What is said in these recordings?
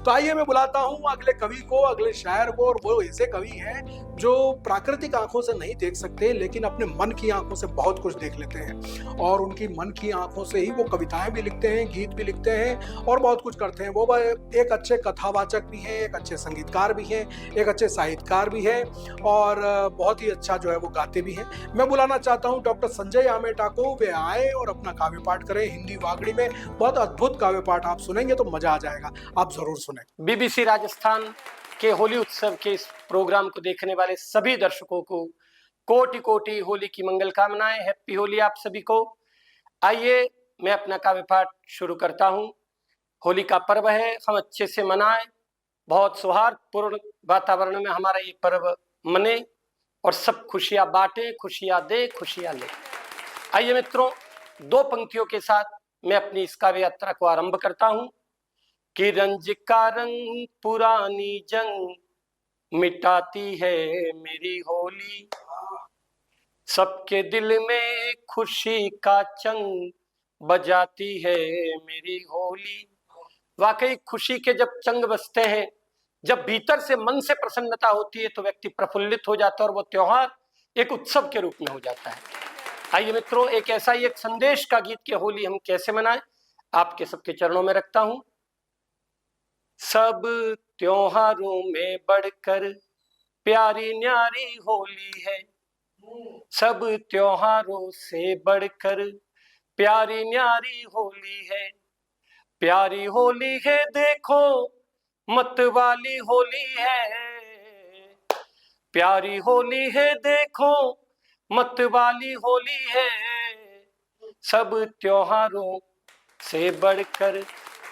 तो आइए मैं बुलाता हूँ अगले कवि को, अगले शायर को। और वो ऐसे कवि हैं जो प्राकृतिक आंखों से नहीं देख सकते, लेकिन अपने मन की आंखों से बहुत कुछ देख लेते हैं। और उनकी मन की आंखों से ही वो कविताएं भी लिखते हैं, गीत भी लिखते हैं और बहुत कुछ करते हैं। वो एक अच्छे कथावाचक भी हैं, एक अच्छे संगीतकार भी हैं, एक अच्छे साहित्यकार भी हैं और बहुत ही अच्छा जो है वो गाते भी हैं। मैं बुलाना चाहता हूँ डॉक्टर संजय आमेटा को। वे आए और अपना काव्य पाठ करें हिंदी वागड़ी में। बहुत अद्भुत काव्य पाठ आप सुनेंगे तो मजा आ जाएगा, आप जरूर सुने। बीबीसी राजस्थान के होली उत्सव के इस प्रोग्राम को देखने वाले सभी दर्शकों को कोटि कोटि होली की मंगल कामनाएं। हैप्पी होली आप सभी को। आइए मैं अपना काव्य पाठ शुरू करता हूं। होली का पर्व है, हम अच्छे से मनाएं, बहुत सौहार्दपूर्ण वातावरण में हमारा ये पर्व मने और सब खुशियां बांटे, खुशियां दे, खुशियां ले। आइए मित्रों, दो पंक्तियों के साथ मैं अपनी इस काव्य यात्रा को आरंभ करता हूं कि रंज का रंग पुरानी जंग मिटाती है मेरी होली, सबके दिल में खुशी का चंग बजाती है मेरी होली। वाकई खुशी के जब चंग बजते हैं, जब भीतर से मन से प्रसन्नता होती है तो व्यक्ति प्रफुल्लित हो जाता है और वो त्योहार एक उत्सव के रूप में हो जाता है। आइए मित्रों, एक ऐसा ही एक संदेश का गीत के होली हम कैसे मनाएं, आपके सबके चरणों में रखता हूं। सब त्योहारों में बढ़कर प्यारी न्यारी होली है, सब त्योहारों से बढ़कर प्यारी न्यारी होली है। प्यारी होली है देखो, मत वाली होली है। प्यारी होली है देखो, मत वाली होली है। सब त्योहारों से बढ़कर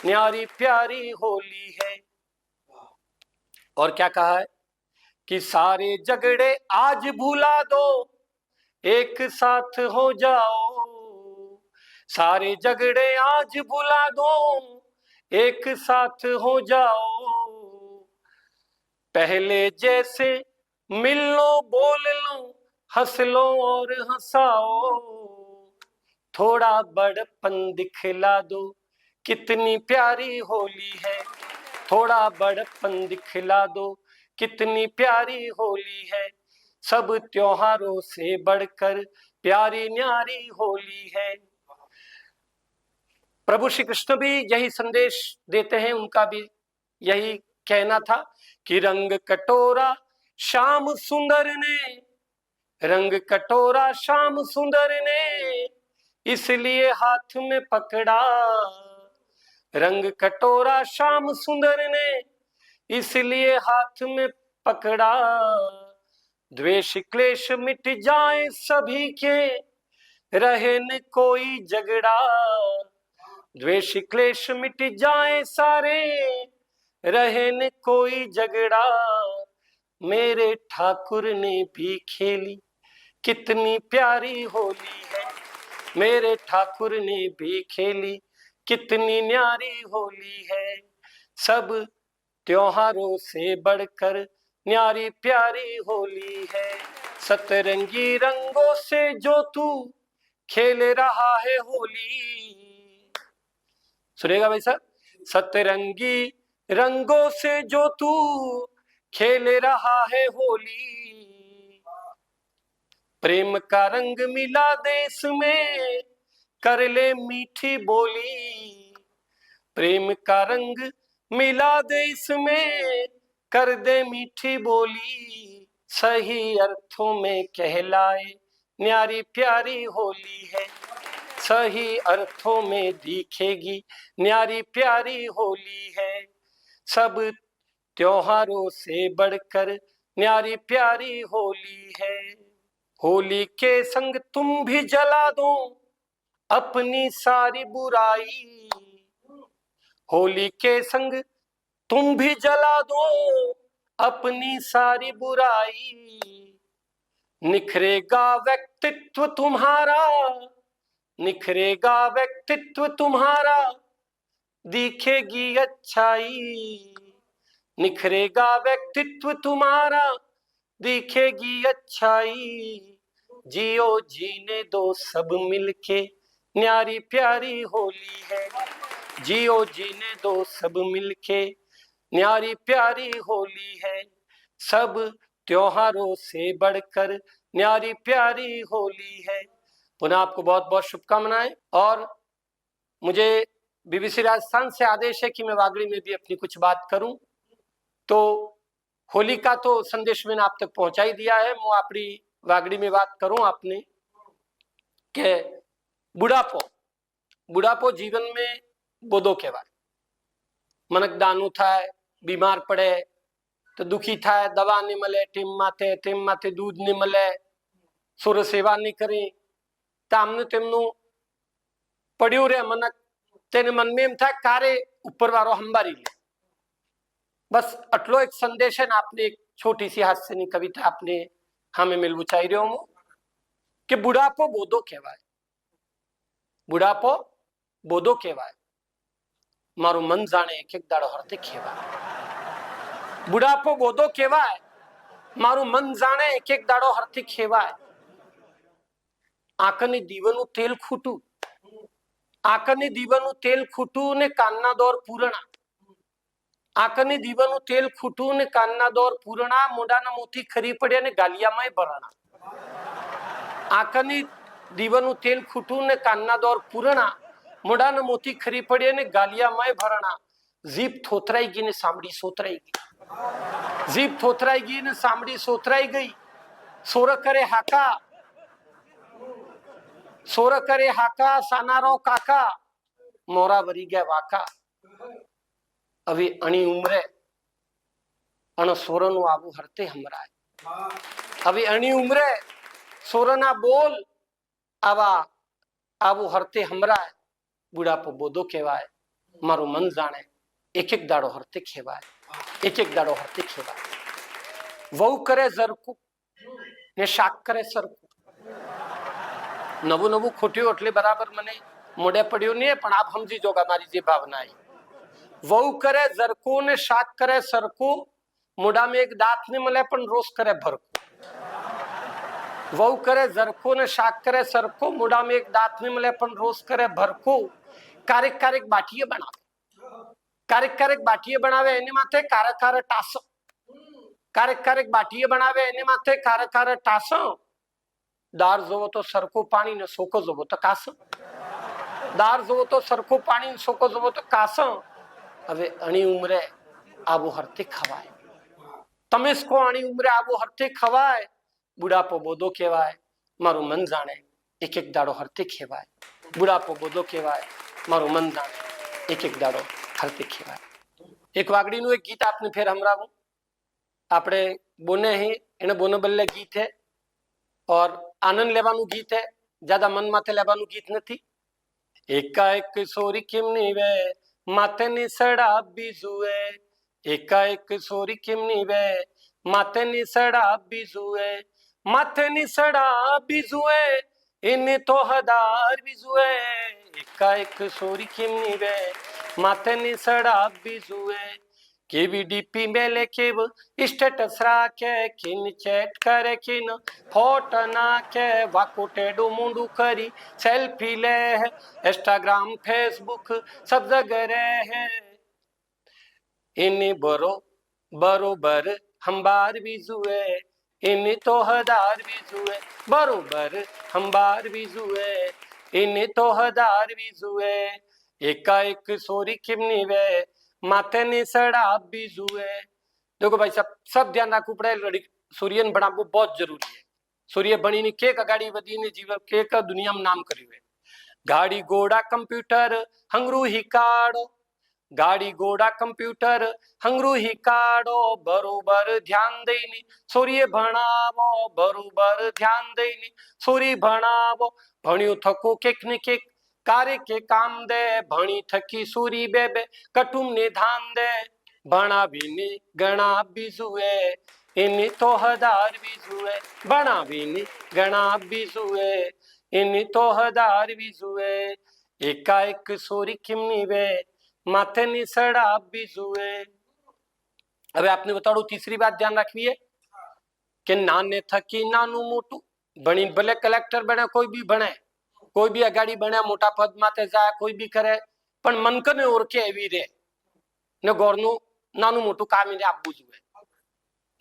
न्यारी प्यारी होली है। और क्या कहा है कि सारे झगड़े आज भुला दो, एक साथ हो जाओ। सारे झगड़े आज भुला दो, एक साथ हो जाओ। पहले जैसे मिल लो, बोल लो, हंस लो और हंसाओ। थोड़ा बड़पन दिखला दो, कितनी प्यारी होली है। थोड़ा बड़पन दिखला दो, कितनी प्यारी होली है। सब त्योहारों से बढ़कर प्यारी न्यारी होली है। प्रभु श्री कृष्ण भी यही संदेश देते हैं, उनका भी यही कहना था कि रंग कटोरा श्याम सुंदर ने, रंग कटोरा श्याम सुंदर ने, इसलिए हाथ में पकड़ा। रंग कटोरा श्याम सुंदर ने, इसलिए हाथ में पकड़ा। द्वेष क्लेश मिट जाए सभी के, रहे न कोई झगड़ा। द्वेष क्लेश मिट जाए सारे, रहे न कोई झगड़ा। मेरे ठाकुर ने भी खेली कितनी प्यारी होली है। मेरे ठाकुर ने भी खेली कितनी न्यारी होली है। सब त्योहारों से बढ़कर न्यारी प्यारी होली है। सतरंगी रंगों से जो तू खेल रहा है होली, सुनेगा भाई साहब। सतरंगी रंगों से जो तू खेल रहा है होली, प्रेम का रंग मिला दे इसमें, कर ले मीठी बोली। प्रेम का रंग मिला दे इसमें, कर दे मीठी बोली। सही अर्थों में कहलाए न्यारी प्यारी होली है। सही अर्थों में दिखेगी न्यारी प्यारी होली है। सब त्योहारों से बढ़कर न्यारी प्यारी होली है। होली के संग तुम भी जला दो अपनी सारी बुराई। होली के संग तुम भी जला दो अपनी सारी बुराई। निखरेगा व्यक्तित्व तुम्हारा, निखरेगा व्यक्तित्व तुम्हारा, दिखेगी अच्छाई। निखरेगा व्यक्तित्व तुम्हारा, दिखेगी अच्छाई। जियो जीने दो सब मिलके, न्यारी प्यारी होली है। जियो जीने दो सब मिलके, न्यारी प्यारी होली है, सब त्योहारों से बढ़कर न्यारी प्यारी होली है। पुनः आपको बहुत बहुत शुभकामनाएं। और मुझे बीबीसी राजस्थान से आदेश है कि मैं वागड़ी में भी अपनी कुछ बात करूं। तो होली का तो संदेश मैंने आप तक पहुंचा ही दिया है। मैं अपनी वागड़ी में बात करूं आपने के बुढ़ापो बुढ़ापो जीवन में बोधो कहेवाय। मनक दानू थाय, बीमार पड़े तो दुखी थाय, दवा नहीं मिले टीम माथे दूध नहीं मिले, सुर सेवा नहीं करी तो आमने तेमनु पड़્યું रे मनक तेने मन में एम थाय कारे ऊपर वारो हंबारी ले। बस आटलो एक संदेश है। आपने एक छोटी सी हास्यनी कविता आपने हमें मिलવું ચાહી રહ્યો હું કે બુઢાપો બોધો કહેવાય, બુઢાપો બોધો કહેવાય, મારું મન જાણે એક એક દાડો હરતે ખેવાય। બુઢાપો બોધો કહેવાય, મારું મન જાણે એક એક દાડો હરતે ખેવાય। આંખની દીવાનું તેલ ખૂટું, આંખની દીવાનું તેલ ખૂટું ને કાનના દોર પૂરણા, આંખની દીવાનું તેલ ખૂટું ને કાનના દોર પૂરણા, મોઢાના મોતી ખરી પડ્યા ને ગાલિયામાંય ભરણા। આંખની દીવાનું તેલ ખૂટું ને કાનના દોર પૂરણા, મોઢાના મોતી ખરી પડ્યા ને ગાલિયામાંય ભરણા। જીભ થોતરાઈ ગઈ ને સાંભળી સોતરાઈ ગઈ, જીભ થોતરાઈ ગઈ ને સાંભળી સોતરાઈ ગઈ। સોર કરે હાકા, સોર કરે હાકા, સાનારો કાકા, મોરા વરી ગયા વાકા। હવે અણી ઉમરે અણ સોરનું આવું હરતે હમરાય। હવે અણી ઉમરે સોરના બોલ આવા આવું હરતે હમરાય। બુઢાપો બોધો કહેવાય, મારું મન જાણે એક એક દાડો હરતે ખેવાય, એક એક દાડો હરતે ખેવાય। વહુ કરે ઝરકું ને શાક કરે સરકું। નવું નવું ખોટ્યું એટલે બરાબર મને મોઢે પડ્યું નહીં, પણ આપ સમજી જો મારી જે ભાવના આવી। વહુ કરે ઝરકું ને શાક કરે સરકું, મોઢામાં એક દાંત ને મળે પણ રોજ કરે ભરકું। વહુ કરે ઝરકું ને શાક કરે સરકું, મોઢામાં એક દાંત ને મળે પણ રોજ કરે ભરકું। કારેક કારેક બાટીએ બનાવે, કારેક કારેક બાટીએ બનાવે એની માથે કારે કારે ટાસો, કારેક કારેક બાટીએ બનાવે એની માથે કારે કારે ટાસો। દાર જોવો તો સરખું પાણી ને સોકો જોવો તો કાસો, દાર જોવો તો સરખું પાણી ને સોકો જોવો તો કાસો। હવે અણી ઉમરે આવું હરતે ખવાય, તમે કો અણી ઉમરે આવું હરતે ખવાય। બુઢાપો બોધો કહેવાય, મારું મન જાણે એક એક દાડો હરતે ખેવાય। બુઢાપો બોધો કહેવાય, મારું મન જાણે એક એક દાડો હરતે ખેવાય। એક વાગડીનું એક ગીત આપને ફેર હમરાવું। આપણે બોને ही એને બોને બલ્લે ગીત है और आनंद लेवानु गीत है, ज्यादा मन माथे लेवानु गीत नहीं। एकाएक सोरी किमनी वे माथे नी सड़ा बीजुए, एकाएक सोरी किमनी वे माथे नी सड़ा बीजुए, माथे नी सड़ा बीजुए इन तो हदार बीजुए। एकाएक सोरी किमनी वे माथे नी सड़ा बीजुए, केवी डीपी में लेके वो स्टेटस राखे, किन चैट करे किन फोटो नाखे, वाको टेडू मुंडू करी सेल्फी ले है, इंस्टाग्राम फेसबुक सब जगह रहे। इन बरोबर हम बार भी जुए, इन तो हजार भी जुए, बरोबर हम बार भी जुए, इन तो हजार भी जुए। एकाएक सोरी किमनी वे माथे ने सड़ा बीजुए। देखो भाई साहब, सब ध्यान रखવું પડે। સૂર્યને ભણાવવું बहुत जरूरी है। सूर्य बनी केक अगाड़ी वधी ने जीवन केक दुनिया में नाम કર્યું है। गाड़ी घोड़ा कंप्यूटर हंगरू ही काढ़ो, गाड़ी घोड़ा कंप्यूटर हंगरू ही काढ़ो, बरोबर ध्यान देनी सूर्य भणावो, बरोबर ध्यान देनी सूर्य भणावो। भण्યું થકું કેક ને કેક कार्य के काम दे, भणी थकी सूरी बेबे कटुम ने धान दे। भणा भी ने गणा बीजुए, इन तो हजार बीजुए, भणा भी ने गणा बीजुए, इन तो हजार बीजुए। एकाएक सोरी किमनी वे माथे नी सड़ा बीजुए। હવે આપને બતાડું तीसरी बात ध्यान रखवी है कि नाने थकी नानू मोटू भणी भले कलेक्टर बने, कोई भी बने, कोई भी अगाड़ी बने, मोटा पद माते जाए, कोई भी करे, पण मनकने ओरखे एवी रे ने गोरनु નાનું મોટું કામ એને આપવું જોઈએ.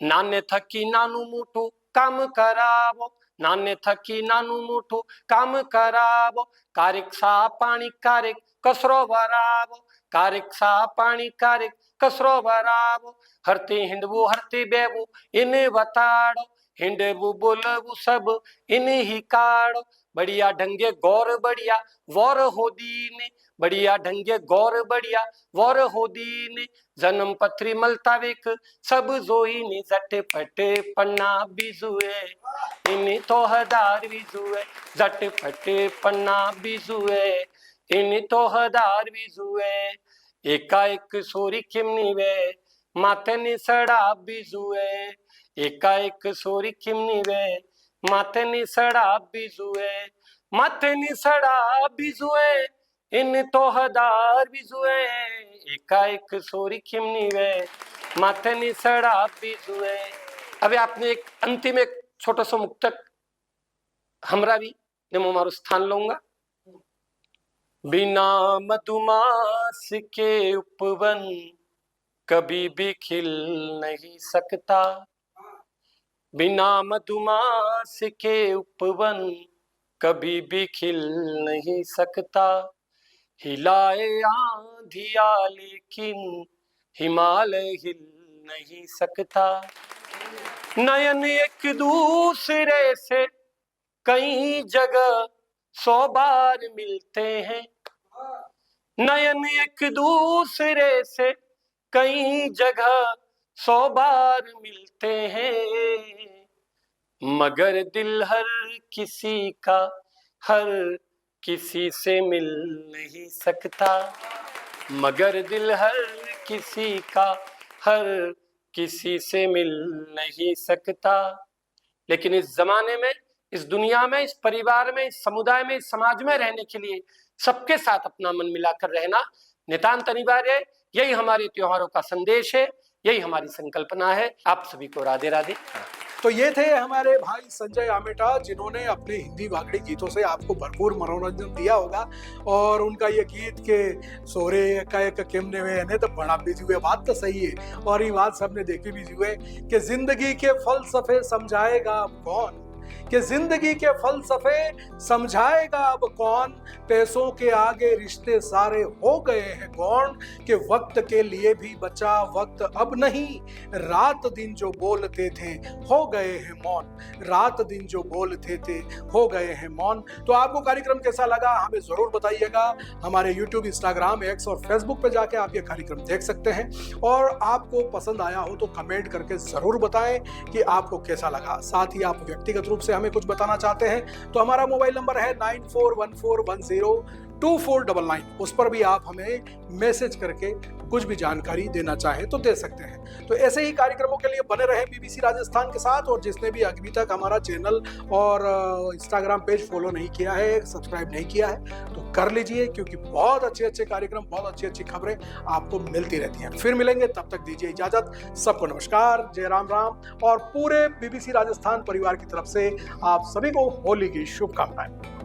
નાને થકી નાનું મોટું કામ કરાવો, નાને થકી નાનું મોટું કામ કરાવો, કારેક સા પાણી કારેક કસરો ભરાવો, કારેક સા પાણી કારેક કસરો ભરાવો, હરતે હિંડવું હરતે બેવું એને વતાડો, હિંડવું બોલવું સબ એને ही કાઢો, बढ़िया ढंगे गौर बढ़िया वौर होदी ने, बढ़िया ढंगे गौर बढ़िया वौर होदी ने, जन्म पत्री मलता वेक सब जोई ने, जट पटे पन्ना बीजुए इन्हीं तो हदार बीजुए, जट पटे पन्ना बीजुए इन्हीं तो हदार बीजुए, एकाएक सोरी किमनी वे माथे ने सड़ा बीजुए, एकाएक सोरी किमनी वे माथे नि सड़ा बीजुए, माथे नि सड़ा बीजुए इन तो हदार बीजुए, एकाएक सोरी खिमनी वे माथे नि सड़ा बीजुए. હવે આપને એક અંતિમ એક छोटो सो मुक्तक हमरावी ने मैं मारू स्थान लूंगा. बिना मधुमास के उपवन कभी भी खिल नहीं सकता, बिना मधुमास के उपवन कभी भी खिल नहीं सकता, हिलाए आंधिया लेकिन हिमालय हिल नहीं सकता, नयन एक दूसरे से कई जगह 100 बार मिलते हैं, नयन एक दूसरे से कई जगह 100 बार मिलते हैं, मगर दिल हर किसी का हर किसी से मिल नहीं सकता, मगर दिल हर किसी का हर किसी से मिल नहीं सकता. लेकिन इस जमाने में, इस दुनिया में, इस परिवार में, इस समुदाय में, इस समाज में रहने के लिए सबके साथ अपना मन मिलाकर रहना नितांत अनिवार्य है. यही हमारे त्योहारों का संदेश है, यही हमारी संकल्पना है. आप सभी को राधे राधे. तो ये थे हमारे भाई संजय आमेटा, जिन्होंने अपने हिंदी भागड़ी गीतों से आपको भरपूर मनोरंजन दिया होगा. और उनका ये गीत के सोरे का किमने में है तो बड़ा बिजी हुए, बात तो सही है. और ये बात सबने देखी भी हुए कि जिंदगी के फलसफे समझाएगा अब कौन, कि जिंदगी के फलसफे समझाएगा अब कौन, पैसों के आगे रिश्ते सारे हो गए हैं गौण, कि वक्त के लिए भी बचा वक्त अब नहीं, रात दिन जो बोलते थे हो गए हैं मौन, रात दिन जो बोलते थे हो गए हैं मौन. तो आपको कार्यक्रम कैसा लगा हमें जरूर बताइएगा. हमारे YouTube, Instagram, X और Facebook पे जाके आप ये कार्यक्रम देख सकते हैं. और आपको पसंद आया हो तो कमेंट करके जरूर बताएं कि आपको कैसा लगा. साथ ही आप व्यक्तिगत रूप से हमें कुछ बताना चाहते हैं तो हमारा मोबाइल नंबर है 9414102499. उस पर भी आप हमें मैसेज करके कुछ भी जानकारी देना चाहें तो दे सकते हैं. तो ऐसे ही कार्यक्रमों के लिए बने रहें BBC राजस्थान के साथ. और जिसने भी अभी तक हमारा चैनल और इंस्टाग्राम पेज फॉलो नहीं किया है, सब्सक्राइब नहीं किया है तो कर लीजिए, क्योंकि बहुत अच्छे अच्छे कार्यक्रम, बहुत अच्छी अच्छी खबरें आपको मिलती रहती हैं. फिर मिलेंगे, तब तक दीजिए इजाजत. सबको नमस्कार, जय राम राम. और पूरे BBC राजस्थान परिवार की तरफ से आप सभी को होली की शुभकामनाएं.